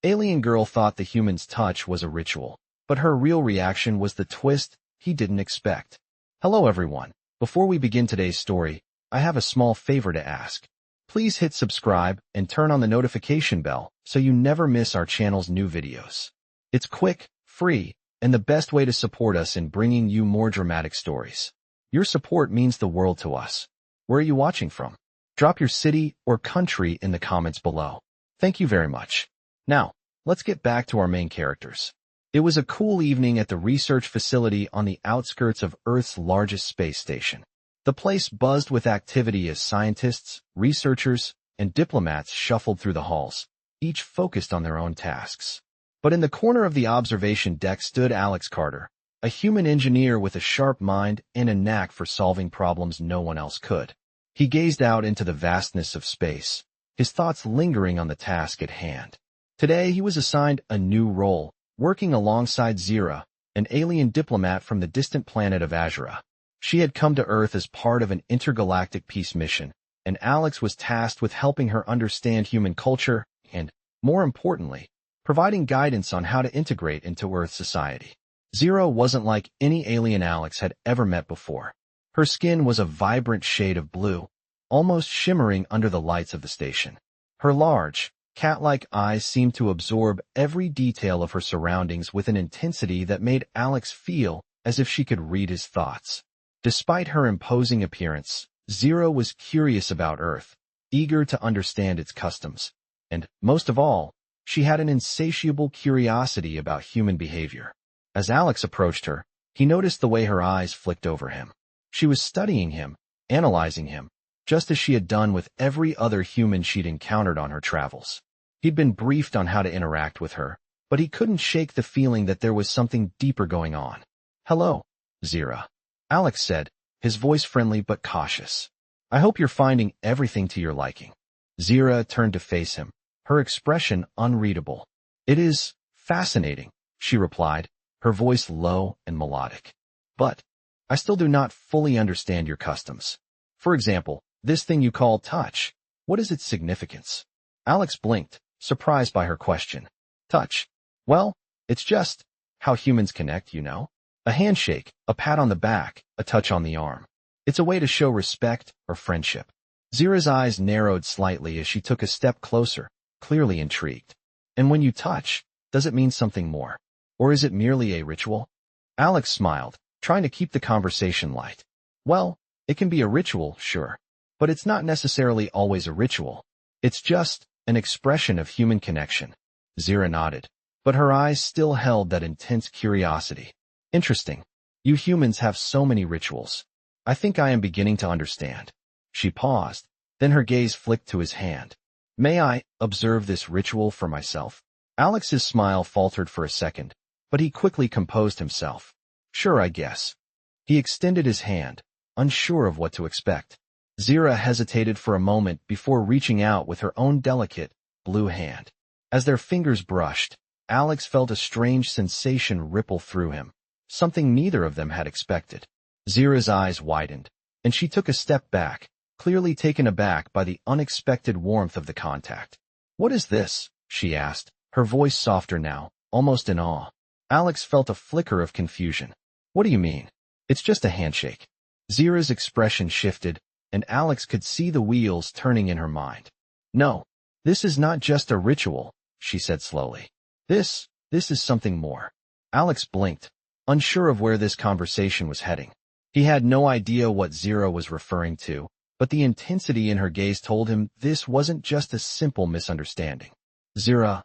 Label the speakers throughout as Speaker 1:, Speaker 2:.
Speaker 1: Alien Girl thought the human's touch was a ritual, but her real reaction was the twist he didn't expect. Hello everyone. Before we begin today's story, I have a small favor to ask. Please hit subscribe and turn on the notification bell so you never miss our channel's new videos. It's quick, free, and the best way to support us in bringing you more dramatic stories. Your support means the world to us. Where are you watching from? Drop your city or country in the comments below. Thank you very much. Now, let's get back to our main characters. It was a cool evening at the research facility on the outskirts of Earth's largest space station. The place buzzed with activity as scientists, researchers, and diplomats shuffled through the halls, each focused on their own tasks. But in the corner of the observation deck stood Alex Carter, a human engineer with a sharp mind and a knack for solving problems no one else could. He gazed out into the vastness of space, his thoughts lingering on the task at hand. Today he was assigned a new role, working alongside Zira, an alien diplomat from the distant planet of Azura. She had come to Earth as part of an intergalactic peace mission, and Alex was tasked with helping her understand human culture and, more importantly, providing guidance on how to integrate into Earth society. Zira wasn't like any alien Alex had ever met before. Her skin was a vibrant shade of blue, almost shimmering under the lights of the station. Her large, cat-like eyes seemed to absorb every detail of her surroundings with an intensity that made Alex feel as if she could read his thoughts. Despite her imposing appearance, Zira was curious about Earth, eager to understand its customs, and, most of all, she had an insatiable curiosity about human behavior. As Alex approached her, he noticed the way her eyes flicked over him. She was studying him, analyzing him, just as she had done with every other human she'd encountered on her travels. He'd been briefed on how to interact with her, but he couldn't shake the feeling that there was something deeper going on. "Hello, Zira," Alex said, his voice friendly but cautious. "I hope you're finding everything to your liking." Zira turned to face him, her expression unreadable. "It is fascinating," she replied, her voice low and melodic. "But I still do not fully understand your customs. For example, this thing you call touch, what is its significance?" Alex blinked, surprised by her question. "Touch? Well, it's just how humans connect, you know? A handshake, a pat on the back, a touch on the arm. It's a way to show respect or friendship." Zira's eyes narrowed slightly as she took a step closer, clearly intrigued. "And when you touch, does it mean something more? Or is it merely a ritual?" Alex smiled, trying to keep the conversation light. "Well, it can be a ritual, sure. But it's not necessarily always a ritual. It's just an expression of human connection." Zira nodded, but her eyes still held that intense curiosity. "Interesting. You humans have so many rituals. I think I am beginning to understand." She paused, then her gaze flicked to his hand. "May I observe this ritual for myself?" Alex's smile faltered for a second, but he quickly composed himself. "Sure, I guess." He extended his hand, unsure of what to expect. Zira hesitated for a moment before reaching out with her own delicate, blue hand. As their fingers brushed, Alex felt a strange sensation ripple through him, something neither of them had expected. Zira's eyes widened, and she took a step back, clearly taken aback by the unexpected warmth of the contact. "What is this?" she asked, her voice softer now, almost in awe. Alex felt a flicker of confusion. "What do you mean?" "It's just a handshake." Zira's expression shifted, and Alex could see the wheels turning in her mind. "No, this is not just a ritual," she said slowly. This is something more." Alex blinked, unsure of where this conversation was heading. He had no idea what Zira was referring to, but the intensity in her gaze told him this wasn't just a simple misunderstanding. "Zira,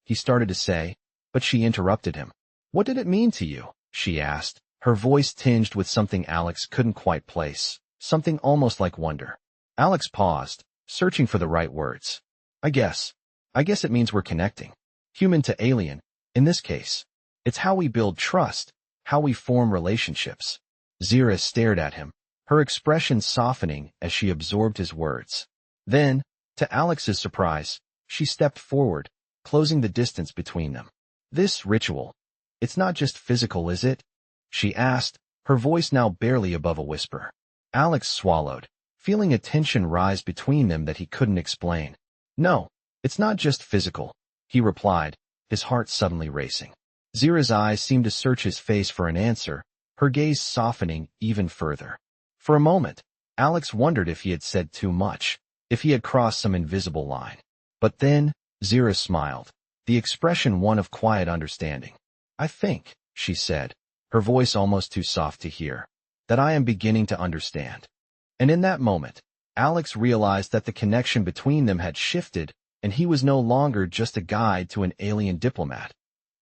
Speaker 1: he started to say, but she interrupted him. "What did it mean to you?" she asked, her voice tinged with something Alex couldn't quite place, something almost like wonder. Alex paused, searching for the right words. I guess it means we're connecting. Human to alien, in this case. It's how we build trust, how we form relationships." Zira stared at him, her expression softening as she absorbed his words. Then, to Alex's surprise, she stepped forward, closing the distance between them. "This ritual, it's not just physical, is it?" she asked, her voice now barely above a whisper. Alex swallowed, feeling a tension rise between them that he couldn't explain. "No, it's not just physical," he replied, his heart suddenly racing. Zira's eyes seemed to search his face for an answer, her gaze softening even further. For a moment, Alex wondered if he had said too much, if he had crossed some invisible line. But then, Zira smiled, the expression one of quiet understanding. "I think," she said, her voice almost too soft to hear, "that I am beginning to understand." And in that moment, Alex realized that the connection between them had shifted, and he was no longer just a guide to an alien diplomat.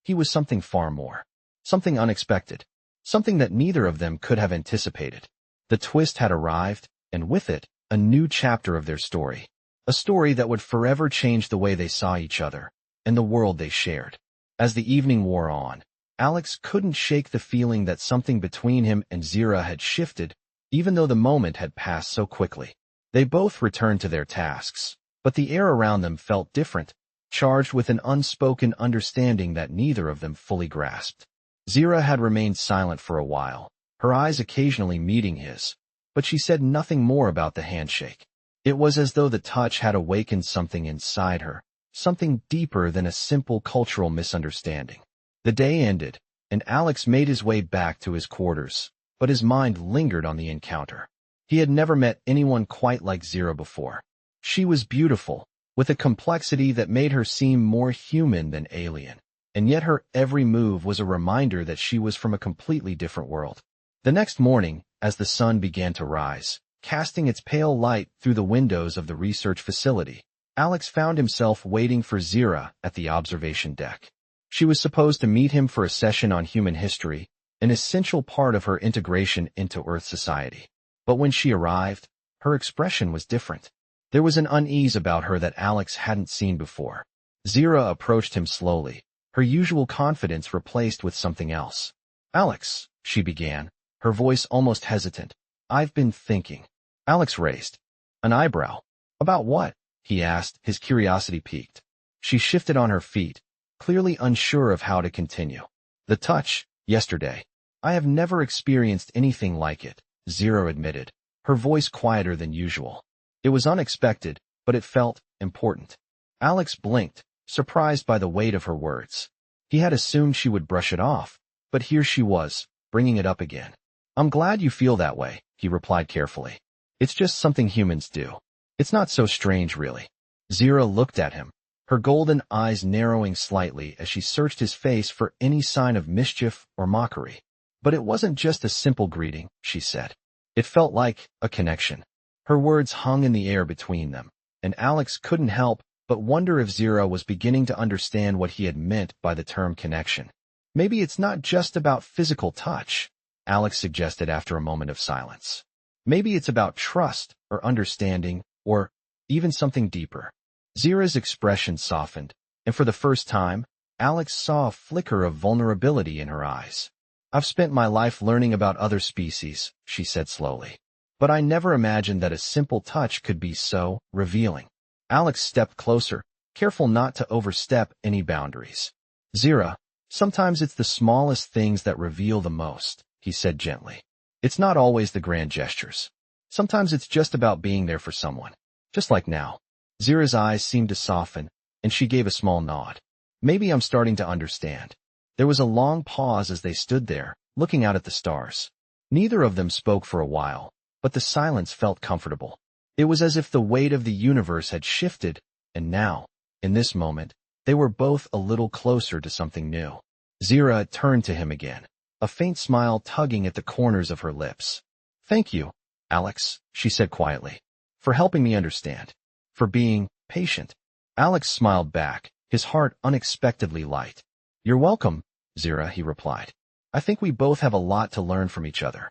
Speaker 1: He was something far more. Something unexpected. Something that neither of them could have anticipated. The twist had arrived, and with it, a new chapter of their story. A story that would forever change the way they saw each other, and the world they shared. As the evening wore on, Alex couldn't shake the feeling that something between him and Zira had shifted, even though the moment had passed so quickly. They both returned to their tasks, but the air around them felt different, charged with an unspoken understanding that neither of them fully grasped. Zira had remained silent for a while, her eyes occasionally meeting his, but she said nothing more about the handshake. It was as though the touch had awakened something inside her, something deeper than a simple cultural misunderstanding. The day ended, and Alex made his way back to his quarters, but his mind lingered on the encounter. He had never met anyone quite like Zira before. She was beautiful, with a complexity that made her seem more human than alien, and yet her every move was a reminder that she was from a completely different world. The next morning, as the sun began to rise, casting its pale light through the windows of the research facility, Alex found himself waiting for Zira at the observation deck. She was supposed to meet him for a session on human history, an essential part of her integration into Earth society. But when she arrived, her expression was different. There was an unease about her that Alex hadn't seen before. Zira approached him slowly, her usual confidence replaced with something else. "Alex," she began, her voice almost hesitant, "I've been thinking." Alex raised an eyebrow. "About what?" he asked, his curiosity piqued. She shifted on her feet, clearly unsure of how to continue. "The touch, yesterday. I have never experienced anything like it," Zira admitted, her voice quieter than usual. It was unexpected, but it felt important. Alex blinked, surprised by the weight of her words. He had assumed she would brush it off, but here she was, bringing it up again. "I'm glad you feel that way," he replied carefully. "It's just something humans do. It's not so strange, really." Zira looked at him, her golden eyes narrowing slightly as she searched his face for any sign of mischief or mockery. "But it wasn't just a simple greeting," she said. "It felt like a connection." Her words hung in the air between them, and Alex couldn't help but wonder if Zira was beginning to understand what he had meant by the term connection. "Maybe it's not just about physical touch," Alex suggested after a moment of silence. "Maybe it's about trust or understanding or even something deeper." Zira's expression softened, and for the first time, Alex saw a flicker of vulnerability in her eyes. "I've spent my life learning about other species," she said slowly. "But I never imagined that a simple touch could be so revealing." Alex stepped closer, careful not to overstep any boundaries. "Zira, sometimes it's the smallest things that reveal the most," he said gently. "It's not always the grand gestures. Sometimes it's just about being there for someone. Just like now." Zira's eyes seemed to soften, and she gave a small nod. "Maybe I'm starting to understand." There was a long pause as they stood there, looking out at the stars. Neither of them spoke for a while, but the silence felt comfortable. It was as if the weight of the universe had shifted, and now, in this moment, they were both a little closer to something new. Zira turned to him again, a faint smile tugging at the corners of her lips. "Thank you, Alex," she said quietly, "for helping me understand, for being patient." Alex smiled back, his heart unexpectedly light. "You're welcome, Zira," he replied. "I think we both have a lot to learn from each other."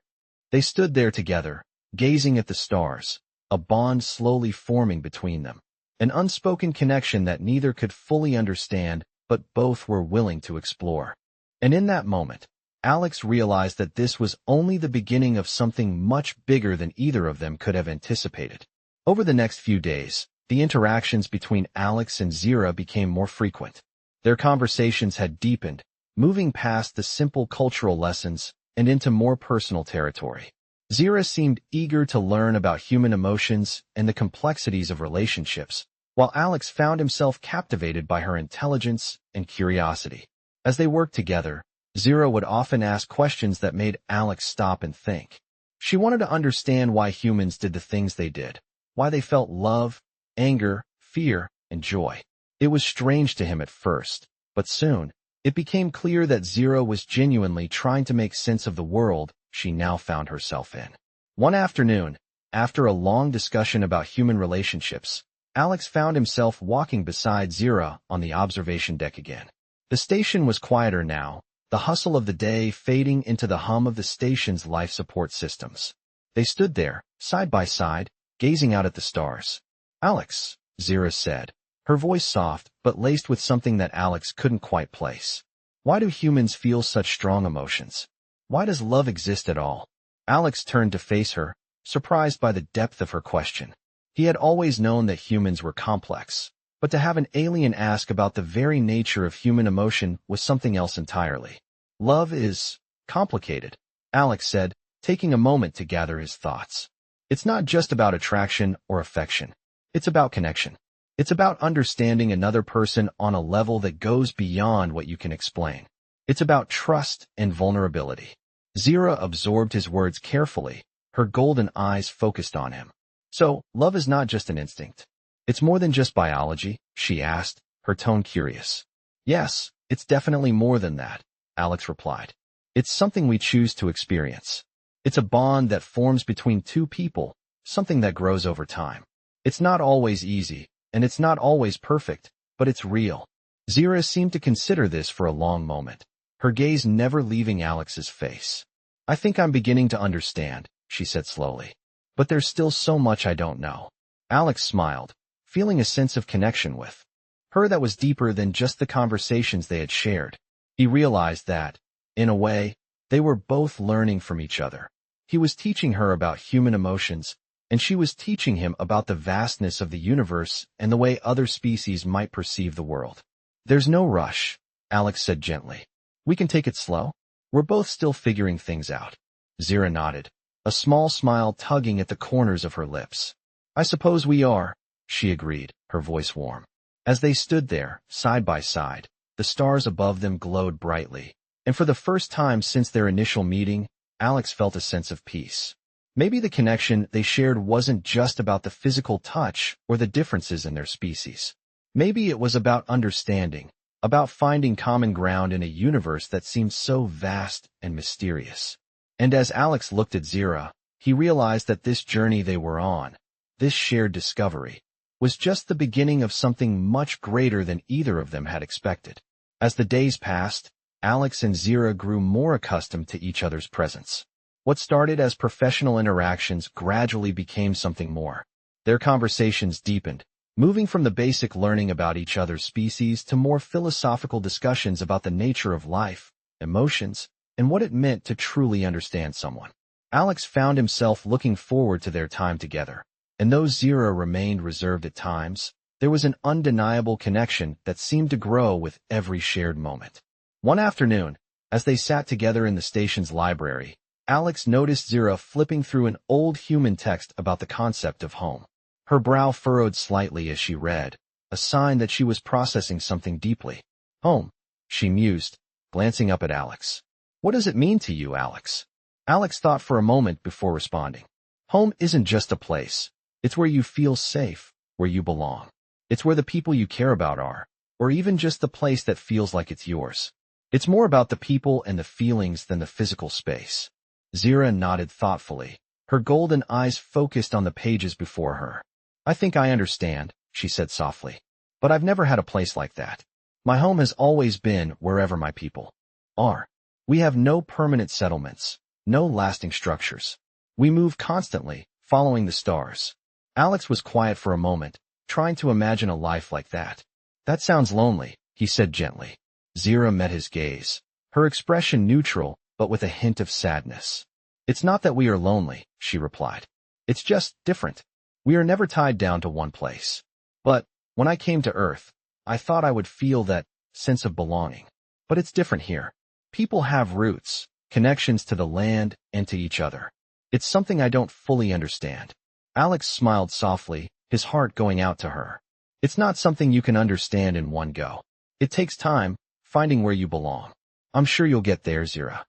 Speaker 1: They stood there together, gazing at the stars, a bond slowly forming between them, an unspoken connection that neither could fully understand, but both were willing to explore. And in that moment, Alex realized that this was only the beginning of something much bigger than either of them could have anticipated. Over the next few days, the interactions between Alex and Zira became more frequent. Their conversations had deepened, moving past the simple cultural lessons and into more personal territory. Zira seemed eager to learn about human emotions and the complexities of relationships, while Alex found himself captivated by her intelligence and curiosity. As they worked together, Zero would often ask questions that made Alex stop and think. She wanted to understand why humans did the things they did, why they felt love, anger, fear, and joy. It was strange to him at first, but soon, it became clear that Zero was genuinely trying to make sense of the world she now found herself in. One afternoon, after a long discussion about human relationships, Alex found himself walking beside Zero on the observation deck again. The station was quieter now, the hustle of the day fading into the hum of the station's life support systems. They stood there, side by side, gazing out at the stars. "Alex," Zero said, her voice soft but laced with something that Alex couldn't quite place. "Why do humans feel such strong emotions? Why does love exist at all?" Alex turned to face her, surprised by the depth of her question. He had always known that humans were complex, but to have an alien ask about the very nature of human emotion was something else entirely. "Love is complicated," Alex said, taking a moment to gather his thoughts. "It's not just about attraction or affection. It's about connection. It's about understanding another person on a level that goes beyond what you can explain. It's about trust and vulnerability." Zira absorbed his words carefully, her golden eyes focused on him. "So, love is not just an instinct. It's more than just biology?" she asked, her tone curious. "Yes, it's definitely more than that," Alex replied. "It's something we choose to experience. It's a bond that forms between two people, something that grows over time. It's not always easy, and it's not always perfect, but it's real." Zira seemed to consider this for a long moment, her gaze never leaving Alex's face. "I think I'm beginning to understand," she said slowly. "But there's still so much I don't know." Alex smiled, feeling a sense of connection with her that was deeper than just the conversations they had shared. He realized that, in a way, they were both learning from each other. He was teaching her about human emotions, and she was teaching him about the vastness of the universe and the way other species might perceive the world. "There's no rush," Alex said gently. "We can take it slow. We're both still figuring things out." Zira nodded, a small smile tugging at the corners of her lips. "I suppose we are," she agreed, her voice warm. As they stood there, side by side, the stars above them glowed brightly, and for the first time since their initial meeting, Alex felt a sense of peace. Maybe the connection they shared wasn't just about the physical touch or the differences in their species. Maybe it was about understanding, about finding common ground in a universe that seemed so vast and mysterious. And as Alex looked at Zira, he realized that this journey they were on, this shared discovery, was just the beginning of something much greater than either of them had expected. As the days passed, Alex and Zira grew more accustomed to each other's presence. What started as professional interactions gradually became something more. Their conversations deepened, moving from the basic learning about each other's species to more philosophical discussions about the nature of life, emotions, and what it meant to truly understand someone. Alex found himself looking forward to their time together, and though Zira remained reserved at times, there was an undeniable connection that seemed to grow with every shared moment. One afternoon, as they sat together in the station's library, Alex noticed Zira flipping through an old human text about the concept of home. Her brow furrowed slightly as she read, a sign that she was processing something deeply. "Home," she mused, glancing up at Alex. "What does it mean to you, Alex?" Alex thought for a moment before responding. "Home isn't just a place. It's where you feel safe, where you belong. It's where the people you care about are, or even just the place that feels like it's yours. It's more about the people and the feelings than the physical space." Zira nodded thoughtfully, her golden eyes focused on the pages before her. "I think I understand," she said softly. "But I've never had a place like that. My home has always been wherever my people are. We have no permanent settlements, no lasting structures. We move constantly, following the stars." Alex was quiet for a moment, trying to imagine a life like that. "That sounds lonely," he said gently. Zira met his gaze, her expression neutral, but with a hint of sadness. "It's not that we are lonely," she replied. "It's just different. We are never tied down to one place. But when I came to Earth, I thought I would feel that sense of belonging. But it's different here. People have roots, connections to the land and to each other. It's something I don't fully understand." Alex smiled softly, his heart going out to her. It's not something you can understand in one go. It takes time, finding where you belong. I'm sure you'll get there, Zira.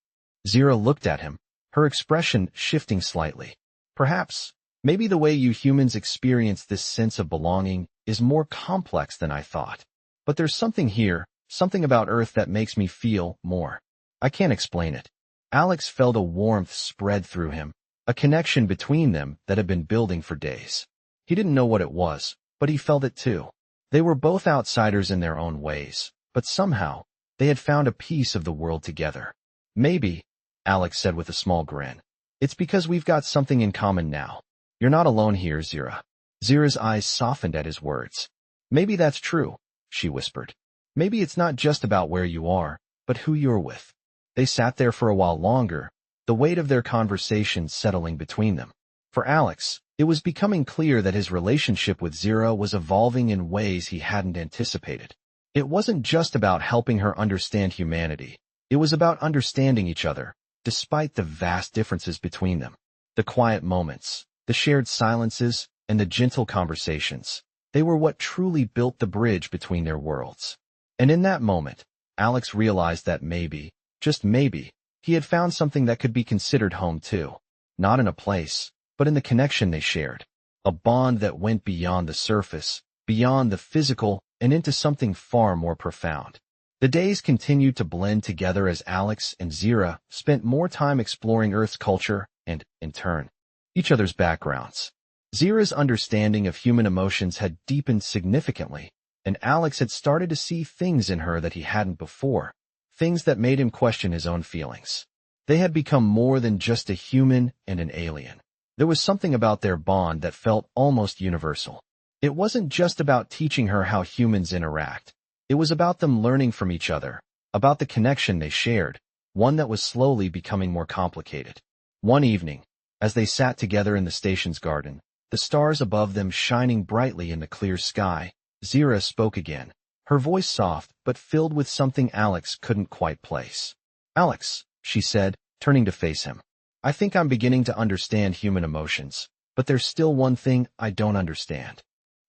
Speaker 1: Zira looked at him, her expression shifting slightly. Perhaps, maybe the way you humans experience this sense of belonging is more complex than I thought. But there's something here, something about Earth that makes me feel more. I can't explain it. Alex felt a warmth spread through him, a connection between them that had been building for days. He didn't know what it was, but he felt it too. They were both outsiders in their own ways, but somehow, they had found a piece of the world together. Maybe, Alex said with a small grin, it's because we've got something in common now. You're not alone here, Zira. Zira's eyes softened at his words. Maybe that's true, she whispered. Maybe it's not just about where you are, but who you're with. They sat there for a while longer, the weight of their conversation settling between them. For Alex, it was becoming clear that his relationship with Zira was evolving in ways he hadn't anticipated. It wasn't just about helping her understand humanity. It was about understanding each other, despite the vast differences between them. The quiet moments, the shared silences, and the gentle conversations. They were what truly built the bridge between their worlds. And in that moment, Alex realized that maybe, just maybe, he had found something that could be considered home too. Not in a place, but in the connection they shared. A bond that went beyond the surface, beyond the physical, and into something far more profound. The days continued to blend together as Alex and Zira spent more time exploring Earth's culture and, in turn, each other's backgrounds. Zira's understanding of human emotions had deepened significantly, and Alex had started to see things in her that he hadn't before, things that made him question his own feelings. They had become more than just a human and an alien. There was something about their bond that felt almost universal. It wasn't just about teaching her how humans interact. It was about them learning from each other, about the connection they shared, one that was slowly becoming more complicated. One evening, as they sat together in the station's garden, the stars above them shining brightly in the clear sky, Zira spoke again, her voice soft but filled with something Alex couldn't quite place. Alex, she said, turning to face him. I think I'm beginning to understand human emotions, but there's still one thing I don't understand.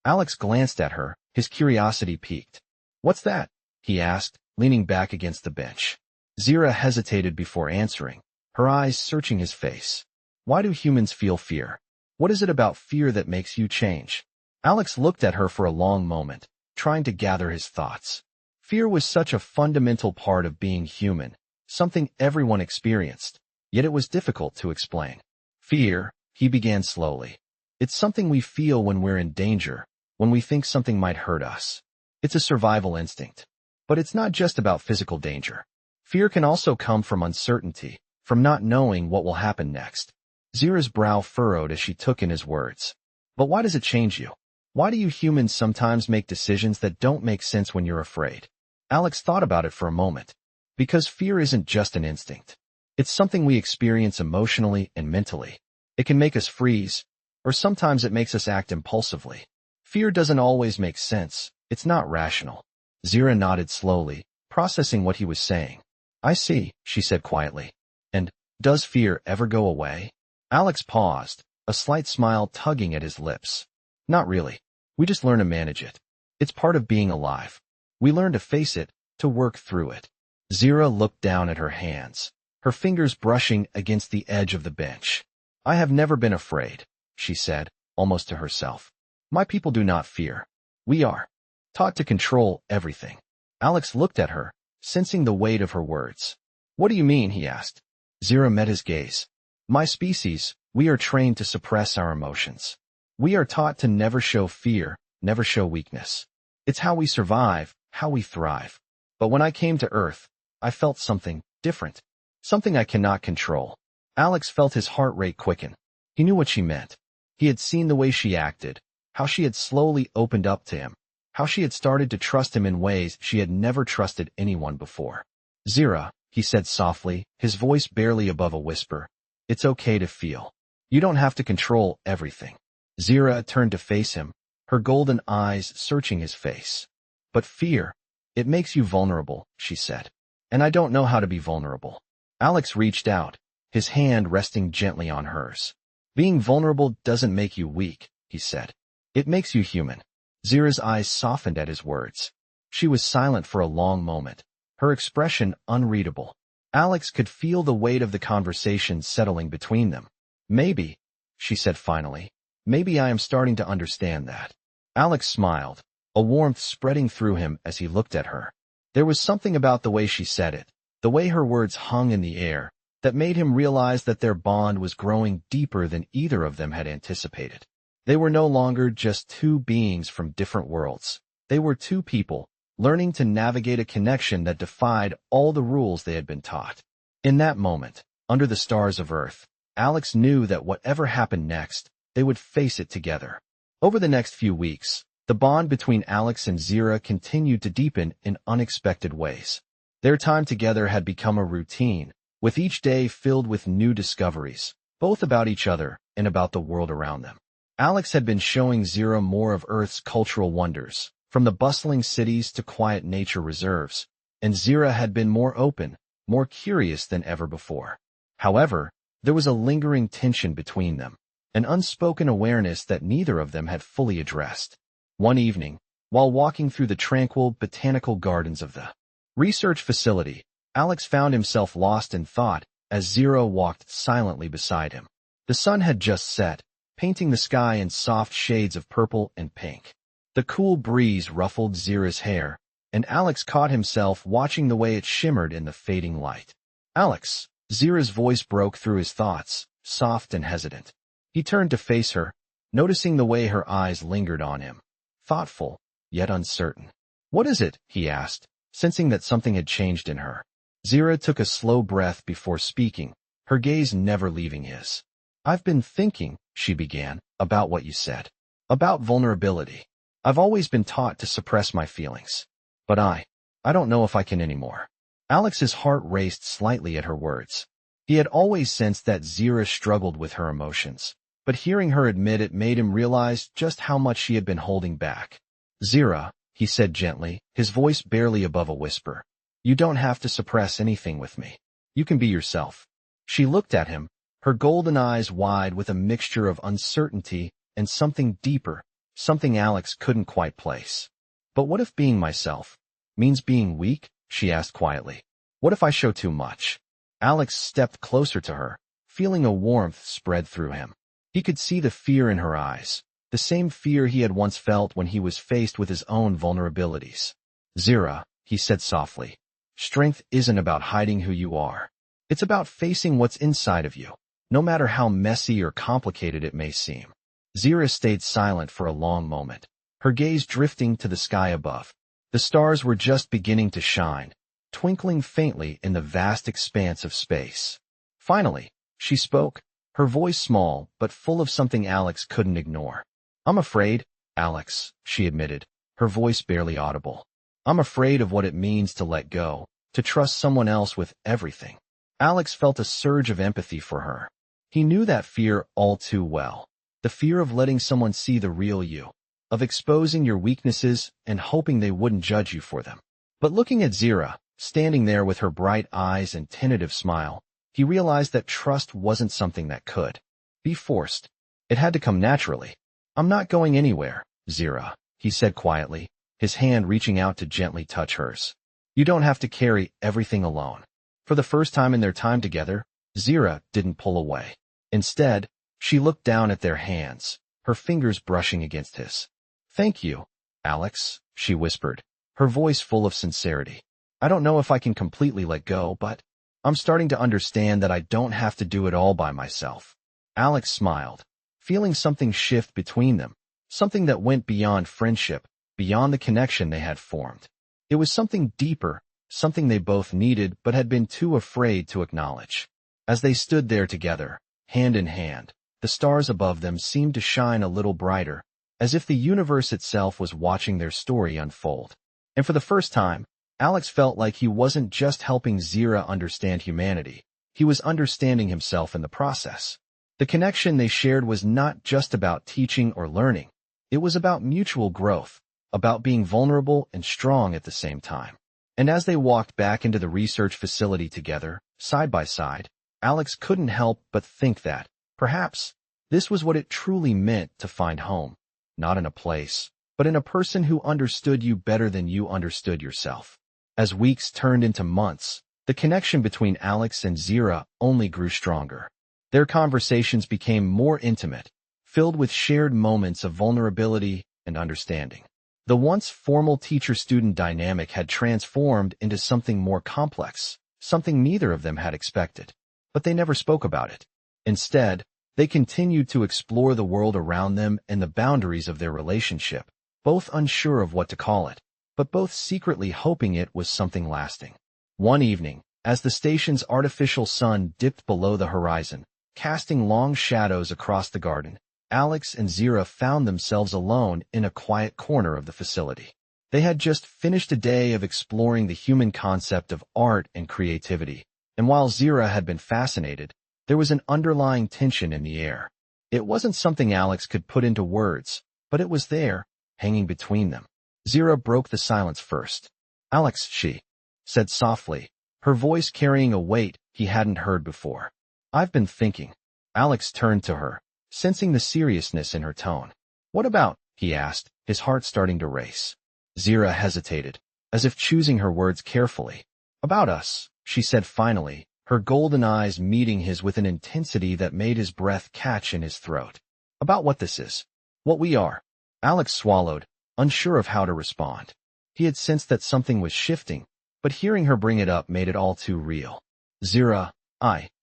Speaker 1: Alex glanced at her, his curiosity piqued. What's that? He asked, leaning back against the bench. Zira hesitated before answering, her eyes searching his face. Why do humans feel fear? What is it about fear that makes you change? Alex looked at her for a long moment, trying to gather his thoughts. Fear was such a fundamental part of being human, something everyone experienced, yet it was difficult to explain. Fear, he began slowly. It's something we feel when we're in danger, when we think something might hurt us. It's a survival instinct. But it's not just about physical danger. Fear can also come from uncertainty, from not knowing what will happen next. Zira's brow furrowed as she took in his words. But why does it change you? Why do you humans sometimes make decisions that don't make sense when you're afraid? Alex thought about it for a moment. Because fear isn't just an instinct. It's something we experience emotionally and mentally. It can make us freeze, or sometimes it makes us act impulsively. Fear doesn't always make sense. It's not rational. Zira nodded slowly, processing what he was saying. I see, she said quietly. And, does fear ever go away? Alex paused, a slight smile tugging at his lips. Not really. We just learn to manage it. It's part of being alive. We learn to face it, to work through it. Zira looked down at her hands, her fingers brushing against the edge of the bench. I have never been afraid, she said, almost to herself. My people do not fear. We are taught to control everything. Alex looked at her, sensing the weight of her words. What do you mean? He asked. Zira met his gaze. My species, we are trained to suppress our emotions. We are taught to never show fear, never show weakness. It's how we survive, how we thrive. But when I came to Earth, I felt something different. Something I cannot control. Alex felt his heart rate quicken. He knew what she meant. He had seen the way she acted, how she had slowly opened up to him, how she had started to trust him in ways she had never trusted anyone before. Zira, he said softly, his voice barely above a whisper. It's okay to feel. You don't have to control everything. Zira turned to face him, her golden eyes searching his face. But fear, it makes you vulnerable, she said. And I don't know how to be vulnerable. Alex reached out, his hand resting gently on hers. Being vulnerable doesn't make you weak, he said. It makes you human. Zira's eyes softened at his words. She was silent for a long moment, her expression unreadable. Alex could feel the weight of the conversation settling between them. Maybe, she said finally, maybe I am starting to understand that. Alex smiled, a warmth spreading through him as he looked at her. There was something about the way she said it, the way her words hung in the air, that made him realize that their bond was growing deeper than either of them had anticipated. They were no longer just two beings from different worlds. They were two people, learning to navigate a connection that defied all the rules they had been taught. In that moment, under the stars of Earth, Alex knew that whatever happened next, they would face it together. Over the next few weeks, the bond between Alex and Zira continued to deepen in unexpected ways. Their time together had become a routine, with each day filled with new discoveries, both about each other and about the world around them. Alex had been showing Zira more of Earth's cultural wonders, from the bustling cities to quiet nature reserves, and Zira had been more open, more curious than ever before. However, there was a lingering tension between them, an unspoken awareness that neither of them had fully addressed. One evening, while walking through the tranquil botanical gardens of the research facility, Alex found himself lost in thought as Zira walked silently beside him. The sun had just set, painting the sky in soft shades of purple and pink. The cool breeze ruffled Zira's hair, and Alex caught himself watching the way it shimmered in the fading light. Alex, Zira's voice broke through his thoughts, soft and hesitant. He turned to face her, noticing the way her eyes lingered on him. Thoughtful, yet uncertain. "What is it?" he asked, sensing that something had changed in her. Zira took a slow breath before speaking, her gaze never leaving his. "I've been thinking," she began, "about what you said. About vulnerability. I've always been taught to suppress my feelings. But I don't know if I can anymore." Alex's heart raced slightly at her words. He had always sensed that Zira struggled with her emotions, but hearing her admit it made him realize just how much she had been holding back. "Zira," he said gently, his voice barely above a whisper, "you don't have to suppress anything with me. You can be yourself." She looked at him, her golden eyes wide with a mixture of uncertainty and something deeper, something Alex couldn't quite place. "But what if being myself means being weak?" she asked quietly. "What if I show too much?" Alex stepped closer to her, feeling a warmth spread through him. He could see the fear in her eyes, the same fear he had once felt when he was faced with his own vulnerabilities. "Zira," he said softly, "strength isn't about hiding who you are. It's about facing what's inside of you, no matter how messy or complicated it may seem." Zira stayed silent for a long moment, her gaze drifting to the sky above. The stars were just beginning to shine, twinkling faintly in the vast expanse of space. Finally, she spoke, her voice small but full of something Alex couldn't ignore. "I'm afraid, Alex," she admitted, her voice barely audible. "I'm afraid of what it means to let go, to trust someone else with everything." Alex felt a surge of empathy for her. He knew that fear all too well. The fear of letting someone see the real you, of exposing your weaknesses and hoping they wouldn't judge you for them. But looking at Zira, standing there with her bright eyes and tentative smile, he realized that trust wasn't something that could be forced. It had to come naturally. "I'm not going anywhere, Zira," he said quietly, his hand reaching out to gently touch hers. "You don't have to carry everything alone." For the first time in their time together, Zira didn't pull away. Instead, she looked down at their hands, her fingers brushing against his. "Thank you, Alex," she whispered, her voice full of sincerity. "I don't know if I can completely let go, but I'm starting to understand that I don't have to do it all by myself." Alex smiled, feeling something shift between them, something that went beyond friendship, beyond the connection they had formed. It was something deeper, something they both needed but had been too afraid to acknowledge. As they stood there together, hand in hand, the stars above them seemed to shine a little brighter, as if the universe itself was watching their story unfold. And for the first time, Alex felt like he wasn't just helping Zira understand humanity, he was understanding himself in the process. The connection they shared was not just about teaching or learning, it was about mutual growth, about being vulnerable and strong at the same time. And as they walked back into the research facility together, side by side, Alex couldn't help but think that, perhaps, this was what it truly meant to find home, not in a place, but in a person who understood you better than you understood yourself. As weeks turned into months, the connection between Alex and Zira only grew stronger. Their conversations became more intimate, filled with shared moments of vulnerability and understanding. The once formal teacher-student dynamic had transformed into something more complex, something neither of them had expected. But they never spoke about it. Instead, they continued to explore the world around them and the boundaries of their relationship, both unsure of what to call it, but both secretly hoping it was something lasting. One evening, as the station's artificial sun dipped below the horizon, casting long shadows across the garden, Alex and Zira found themselves alone in a quiet corner of the facility. They had just finished a day of exploring the human concept of art and creativity, and while Zira had been fascinated, there was an underlying tension in the air. It wasn't something Alex could put into words, but it was there, hanging between them. Zira broke the silence first. "Alex," she said softly, her voice carrying a weight he hadn't heard before. "I've been thinking." Alex turned to her, sensing the seriousness in her tone. "What about?" he asked, his heart starting to race. Zira hesitated, as if choosing her words carefully. "About us," she said finally, her golden eyes meeting his with an intensity that made his breath catch in his throat. "About what this is. What we are." Alex swallowed, unsure of how to respond. He had sensed that something was shifting, but hearing her bring it up made it all too real. "Zira,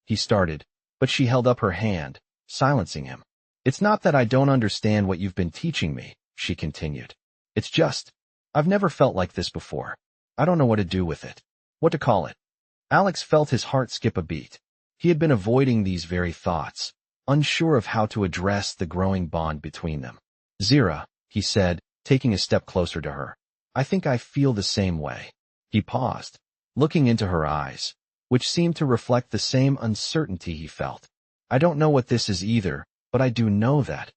Speaker 1: he started, but she held up her hand, silencing him. "It's not that I don't understand what you've been teaching me," she continued. "It's just, I've never felt like this before. I don't know what to do with it. What to call it." Alex felt his heart skip a beat. He had been avoiding these very thoughts, unsure of how to address the growing bond between them. "Zira," he said, taking a step closer to her. "I think I feel the same way." He paused, looking into her eyes, which seemed to reflect the same uncertainty he felt. "I don't know what this is either, but I do know that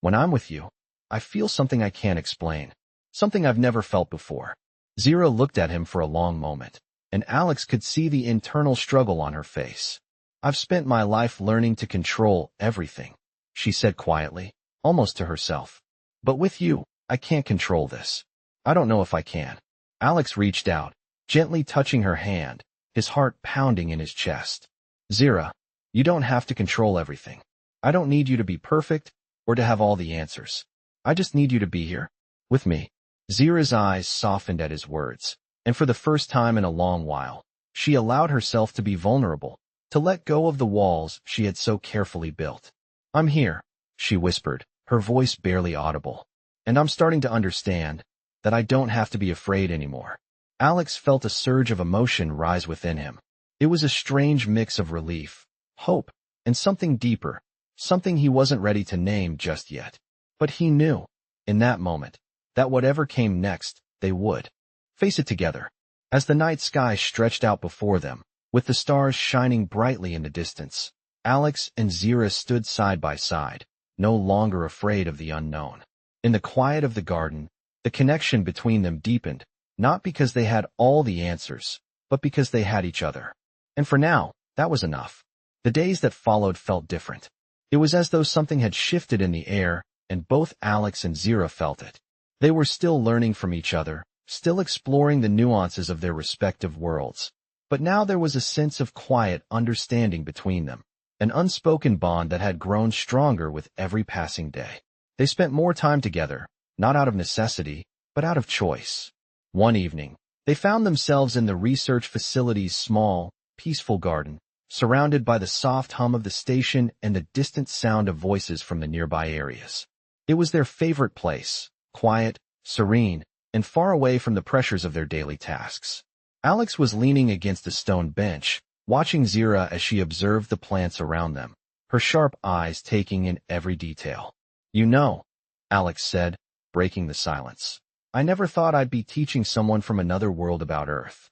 Speaker 1: when I'm with you, I feel something I can't explain, something I've never felt before." Zira looked at him for a long moment, and Alex could see the internal struggle on her face. "I've spent my life learning to control everything," she said quietly, almost to herself. "But with you, I can't control this. I don't know if I can." Alex reached out, gently touching her hand, his heart pounding in his chest. "Zira, you don't have to control everything. I don't need you to be perfect or to have all the answers. I just need you to be here, with me." Zira's eyes softened at his words, and for the first time in a long while, she allowed herself to be vulnerable, to let go of the walls she had so carefully built. "I'm here," she whispered, her voice barely audible. "And I'm starting to understand that I don't have to be afraid anymore." Alex felt a surge of emotion rise within him. It was a strange mix of relief, hope, and something deeper, something he wasn't ready to name just yet. But he knew, in that moment, that whatever came next, they would face it together. As the night sky stretched out before them, with the stars shining brightly in the distance, Alex and Zira stood side by side, no longer afraid of the unknown. In the quiet of the garden, the connection between them deepened, not because they had all the answers, but because they had each other. And for now, that was enough. The days that followed felt different. It was as though something had shifted in the air, and both Alex and Zira felt it. They were still learning from each other, still exploring the nuances of their respective worlds. But now there was a sense of quiet understanding between them, an unspoken bond that had grown stronger with every passing day. They spent more time together, not out of necessity, but out of choice. One evening, they found themselves in the research facility's small, peaceful garden, surrounded by the soft hum of the station and the distant sound of voices from the nearby areas. It was their favorite place, quiet, serene, and far away from the pressures of their daily tasks. Alex was leaning against a stone bench, watching Zira as she observed the plants around them, her sharp eyes taking in every detail. "You know," Alex said, breaking the silence, "I never thought I'd be teaching someone from another world about Earth."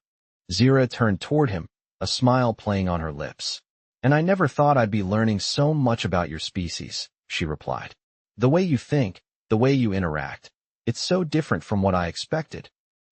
Speaker 1: Zira turned toward him, a smile playing on her lips. "And I never thought I'd be learning so much about your species," she replied. "The way you think, the way you interact, it's so different from what I expected."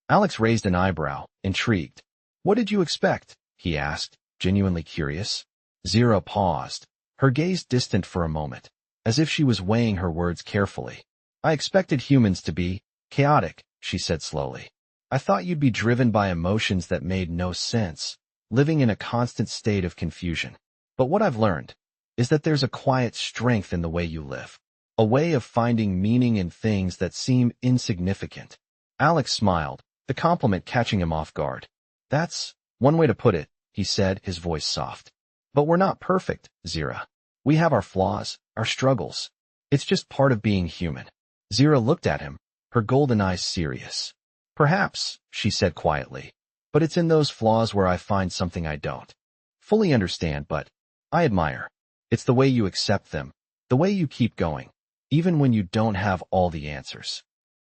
Speaker 1: Alex raised an eyebrow, intrigued. "What did you expect?" he asked, genuinely curious. Zira paused, her gaze distant for a moment, as if she was weighing her words carefully. "I expected humans to be Chaotic, she said slowly. I thought you'd be driven by emotions that made no sense, living in a constant state of confusion. But what I've learned is that there's a quiet strength in the way you live, a way of finding meaning in things that seem insignificant. Alex smiled, the compliment catching him off guard. That's one way to put it, he said, his voice soft. But we're not perfect, Zira. We have our flaws, our struggles. It's just part of being human. Zira looked at him, her golden eyes serious. Perhaps, she said quietly, but it's in those flaws where I find something I don't fully understand, but I admire. It's the way you accept them, the way you keep going, even when you don't have all the answers.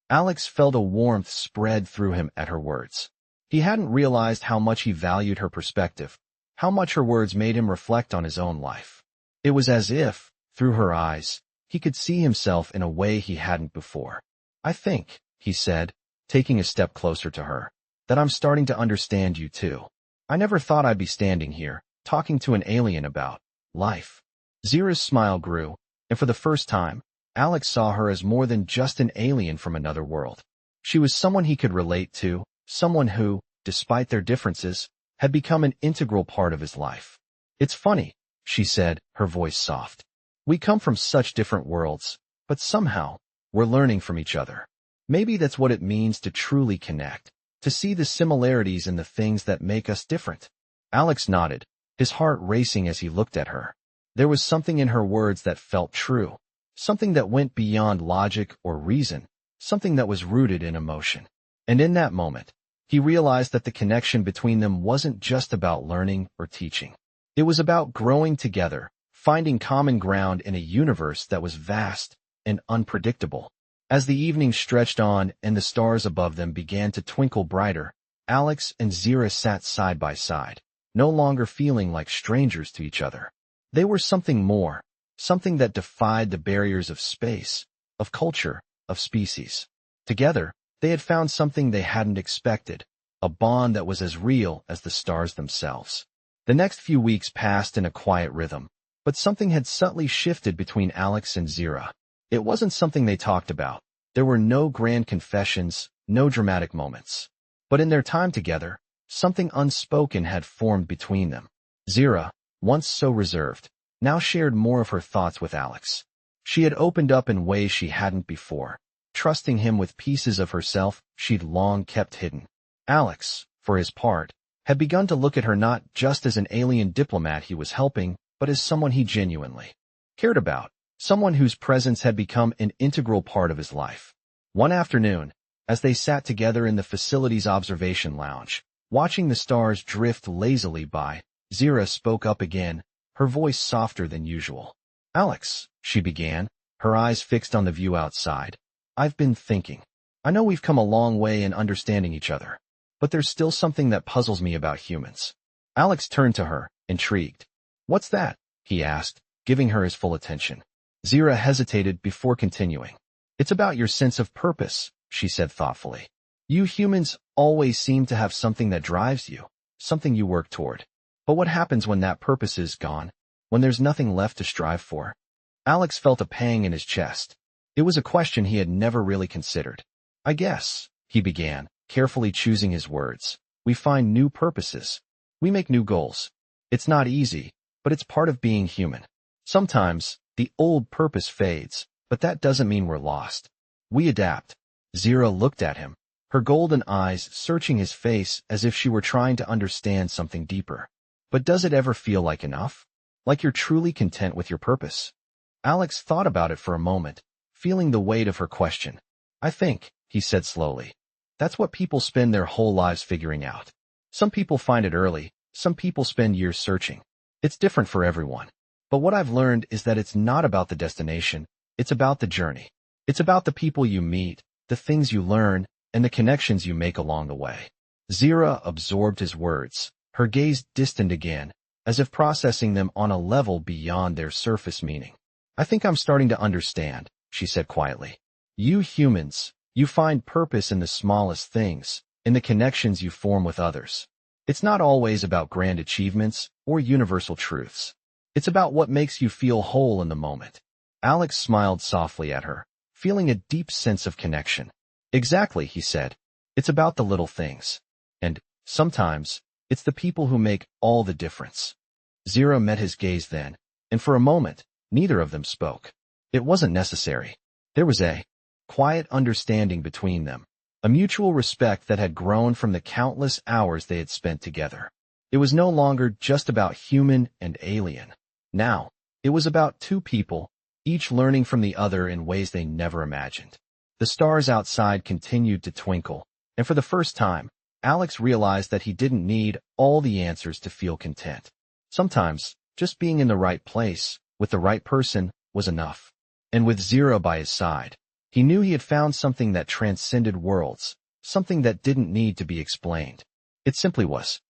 Speaker 1: Alex felt a warmth spread through him at her words. He hadn't realized how much he valued her perspective, how much her words made him reflect on his own life. It was as if, through her eyes, he could see himself in a way he hadn't before. I think, he said, taking a step closer to her, that I'm starting to understand you too. I never thought I'd be standing here, talking to an alien about life. Zira's smile grew, and for the first time, Alex saw her as more than just an alien from another world. She was someone he could relate to, someone who, despite their differences, had become an integral part of his life. It's funny, she said, her voice soft. We come from such different worlds, but somehow, we're learning from each other. Maybe that's what it means to truly connect, to see the similarities in the things that make us different. Alex nodded, his heart racing as he looked at her. There was something in her words that felt true, something that went beyond logic or reason, something that was rooted in emotion. And in that moment, he realized that the connection between them wasn't just about learning or teaching. It was about growing together, finding common ground in a universe that was vast and unpredictable. As the evening stretched on and the stars above them began to twinkle brighter, Alex and Zira sat side by side, no longer feeling like strangers to each other. They were something more, something that defied the barriers of space, of culture, of species. Together, they had found something they hadn't expected, a bond that was as real as the stars themselves. The next few weeks passed in a quiet rhythm, but something had subtly shifted between Alex and Zira. It wasn't something they talked about. There were no grand confessions, no dramatic moments. But in their time together, something unspoken had formed between them. Zira, once so reserved, now shared more of her thoughts with Alex. She had opened up in ways she hadn't before, trusting him with pieces of herself she'd long kept hidden. Alex, for his part, had begun to look at her not just as an alien diplomat he was helping, but as someone he genuinely cared about, someone whose presence had become an integral part of his life. One afternoon, as they sat together in the facility's observation lounge, watching the stars drift lazily by, Zira spoke up again, her voice softer than usual. Alex, she began, her eyes fixed on the view outside. I've been thinking. I know we've come a long way in understanding each other, but there's still something that puzzles me about humans. Alex turned to her, intrigued. What's that? He asked, giving her his full attention. Zira hesitated before continuing. It's about your sense of purpose, she said thoughtfully. You humans always seem to have something that drives you, something you work toward. But what happens when that purpose is gone, when there's nothing left to strive for? Alex felt a pang in his chest. It was a question he had never really considered. I guess, he began, carefully choosing his words. We find new purposes. We make new goals. It's not easy, but it's part of being human. Sometimes, the old purpose fades, but that doesn't mean we're lost. We adapt. Zira looked at him, her golden eyes searching his face as if she were trying to understand something deeper. But does it ever feel like enough? Like you're truly content with your purpose? Alex thought about it for a moment, feeling the weight of her question. I think, he said slowly, that's what people spend their whole lives figuring out. Some people find it early, some people spend years searching. It's different for everyone. But what I've learned is that it's not about the destination, it's about the journey. It's about the people you meet, the things you learn, and the connections you make along the way. Zira absorbed his words, her gaze distant again, as if processing them on a level beyond their surface meaning. I think I'm starting to understand, she said quietly. You humans, you find purpose in the smallest things, in the connections you form with others. It's not always about grand achievements or universal truths. It's about what makes you feel whole in the moment. Alex smiled softly at her, feeling a deep sense of connection. Exactly, he said. It's about the little things. And, sometimes, it's the people who make all the difference. Zero met his gaze then, and for a moment, neither of them spoke. It wasn't necessary. There was a quiet understanding between them, a mutual respect that had grown from the countless hours they had spent together. It was no longer just about human and alien. Now, it was about two people, each learning from the other in ways they never imagined. The stars outside continued to twinkle, and for the first time, Alex realized that he didn't need all the answers to feel content. Sometimes, just being in the right place, with the right person, was enough. And with Zero by his side, he knew he had found something that transcended worlds, something that didn't need to be explained. It simply was.